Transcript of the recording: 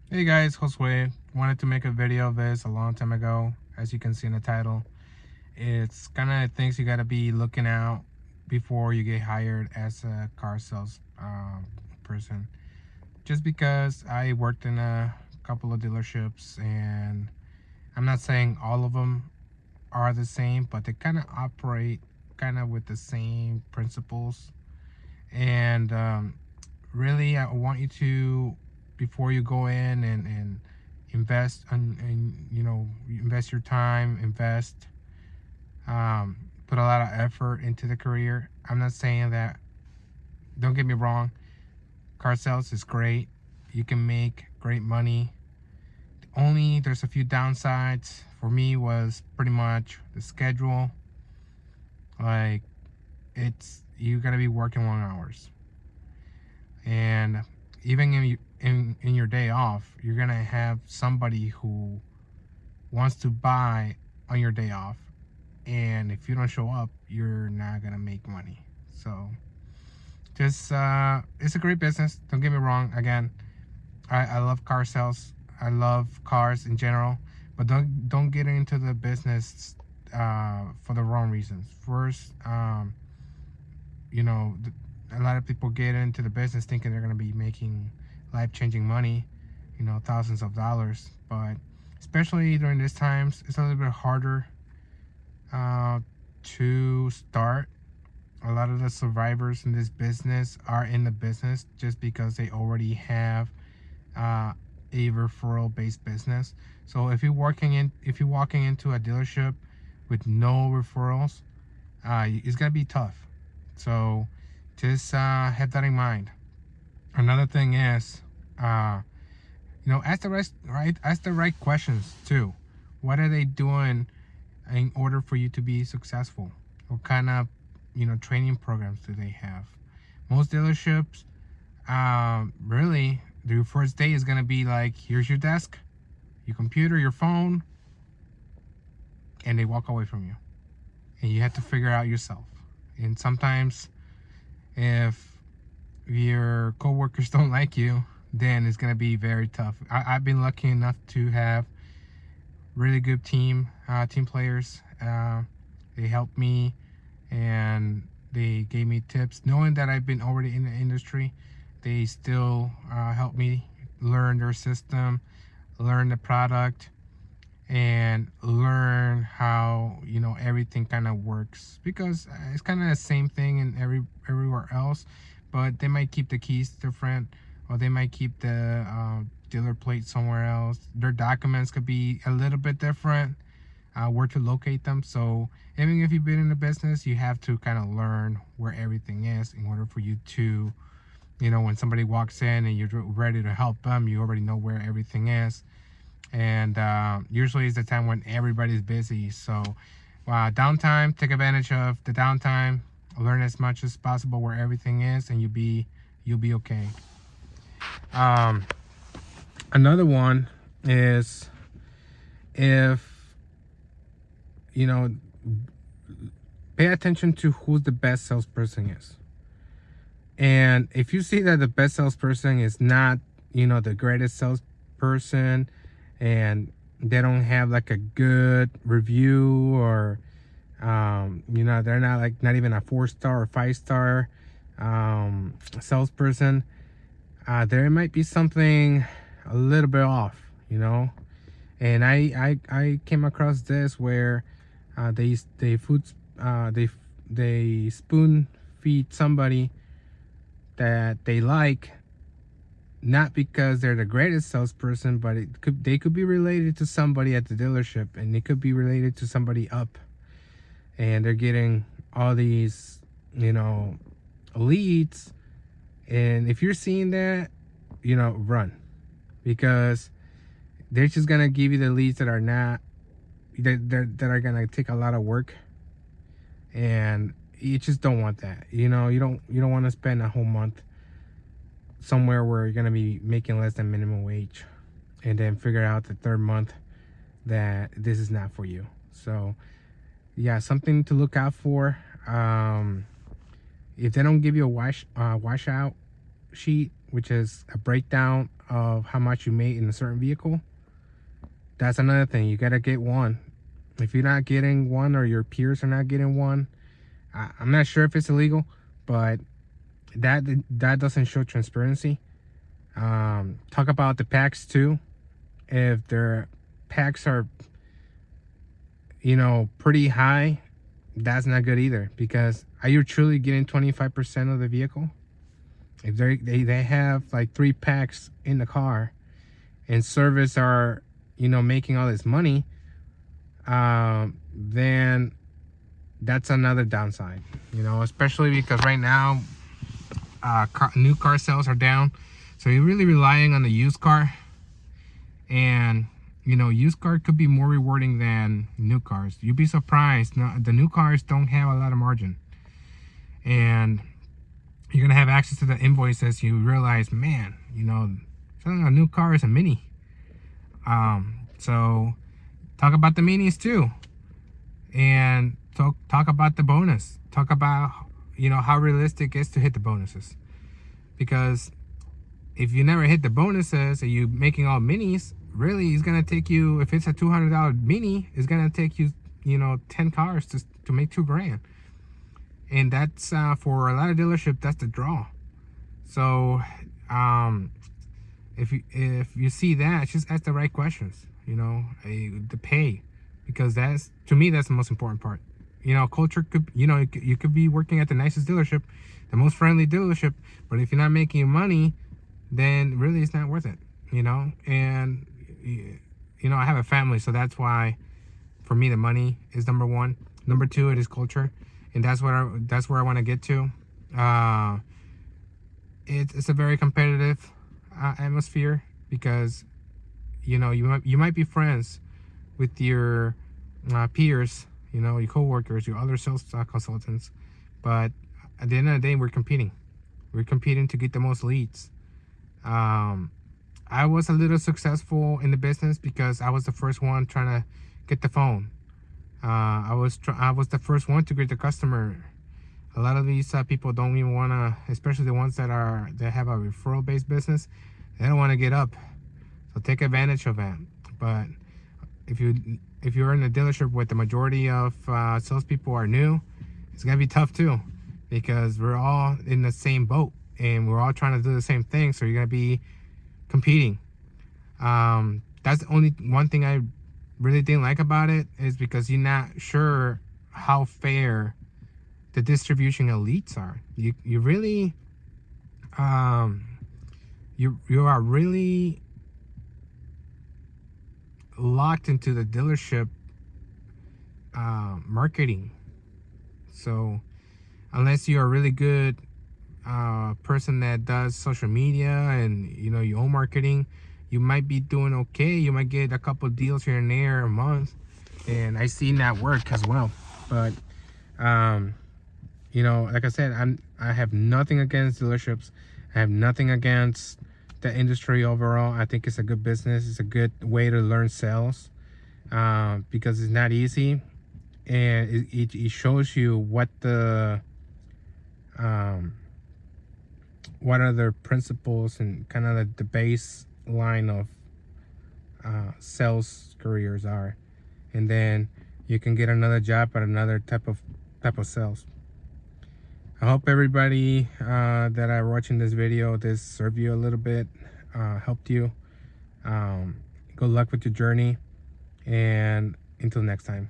Hey guys, Josue. Wanted to make a video of this a long time ago. As you can see in the title, it's kind of things you gotta be looking out before you get hired as a car sales person. Just because I worked in a couple of dealerships, and I'm not saying all of them are the same, but they kind of operate kind of with the same principles. And really, I want you to, before you go in and invest and invest your time, put a lot of effort into the career. I'm not saying that, don't get me wrong, car sales is great. You can make great money. Only there's a few downsides for me was pretty much the schedule. Like, it's, you gotta be working long hours, and even in your day off, you're gonna have somebody who wants to buy on your day off, and if you don't show up, you're not gonna make money. So just it's a great business, don't get me wrong. Again, I love car sales, I love cars in general, but don't get into the business for the wrong reasons. First, you know, a lot of people get into the business thinking they're going to be making life-changing money, thousands of dollars. But especially during these times, it's a little bit harder uh, to start. A lot of the survivors in this business are in the business just because they already have uh, a referral-based business. So if you're walking into a dealership with no referrals, it's gonna be tough. So just have that in mind. Another thing is, uh, ask the right questions too. What are they doing in order for you to be successful? What kind of training programs do they have? Most dealerships, really, the first day is gonna be like, here's your desk, your computer, your phone, and they walk away from you, and you have to figure out yourself. And sometimes, if your coworkers don't like you, then it's gonna be very tough. I've been lucky enough to have really good team players. They helped me, and they gave me tips. Knowing that I've been already in the industry, they still helped me learn their system, learn the product, and learn how everything kind of works, because it's kind of the same thing in everywhere else, but they might keep the keys different, or they might keep the dealer plate somewhere else. Their documents could be a little bit different, where to locate them. So even if you've been in the business, you have to kind of learn where everything is in order for you to, when somebody walks in and you're ready to help them, you already know where everything is. And usually it's the time when everybody's busy. So downtime, take advantage of the downtime, learn as much as possible where everything is, and you'll be okay. um, Another one is, if you know pay attention to who the best salesperson is. And if you see that the best salesperson is not the greatest salesperson, and they don't have like a good review, or they're not, like, not even a 4-star or 5-star salesperson, there might be something a little bit off. And I came across this where they spoon feed somebody that they like, not because they're the greatest salesperson, but they could be related to somebody at the dealership, and they could be related to somebody up, and they're getting all these leads. And if you're seeing that, run, because they're just gonna give you the leads that are not that are gonna take a lot of work, and you just don't want that. You don't want to spend a whole month somewhere where you're gonna be making less than minimum wage, and then figure out the third month that this is not for you. So yeah, something to look out for. If they don't give you a washout sheet, which is a breakdown of how much you made in a certain vehicle. That's another thing. You gotta get one. If you're not getting one, or your peers are not getting one, I'm not sure if it's illegal, but that doesn't show transparency. Talk about the packs too. If their packs are, pretty high, that's not good either, because are you truly getting 25% of the vehicle? If they have like 3 packs in the car and service are, making all this money, then that's another downside, especially because right now new car sales are down, so you're really relying on the used car. And used car could be more rewarding than new cars. You'd be surprised. No, the new cars don't have a lot of margin, and you're gonna have access to the invoices. You realize, man, selling a new car is a Mini. So talk about the Minis too, and talk about the bonus. Talk about how realistic it is to hit the bonuses, because if you never hit the bonuses and you're making all Minis, really it's gonna take you, if it's a $200 Mini, it's gonna take you 10 cars to make $2,000. And that's for a lot of dealerships, that's the draw. So if you see that, just ask the right questions, the pay, because that's, to me, that's the most important part. Culture could, you could be working at the nicest dealership, the most friendly dealership, but if you're not making money, then really it's not worth it. And I have a family, so that's why for me the money is number one. Number two, it is culture, and that's where I want to get to. It's a very competitive atmosphere, because you might be friends with your peers, your coworkers, your other sales consultants, but at the end of the day, we're competing to get the most leads. I was a little successful in the business because I was the first one trying to get the phone. I was the first one to greet the customer. A lot of these people don't even want to, especially the ones that have a referral based business, they don't want to get up. So take advantage of that. But if you're in a dealership where the majority of salespeople are new, it's gonna be tough too, because we're all in the same boat and we're all trying to do the same thing. So you're gonna be competing. That's the only one thing I really didn't like about it, is because you're not sure how fair the distribution elites are. You really you are really locked into the dealership marketing. So unless you're a really good person that does social media and your own marketing, you might be doing okay. You might get a couple deals here and there a month, and I seen that work as well. But like I said, I have nothing against dealerships. I have nothing against the industry overall. I think it's a good business. It's a good way to learn sales, because it's not easy, and it shows you what what are the principles and kind of the baseline of sales careers are, and then you can get another job at another type of sales. I hope everybody that are watching this video, this served you a little bit, helped you. Good luck with your journey, and until next time.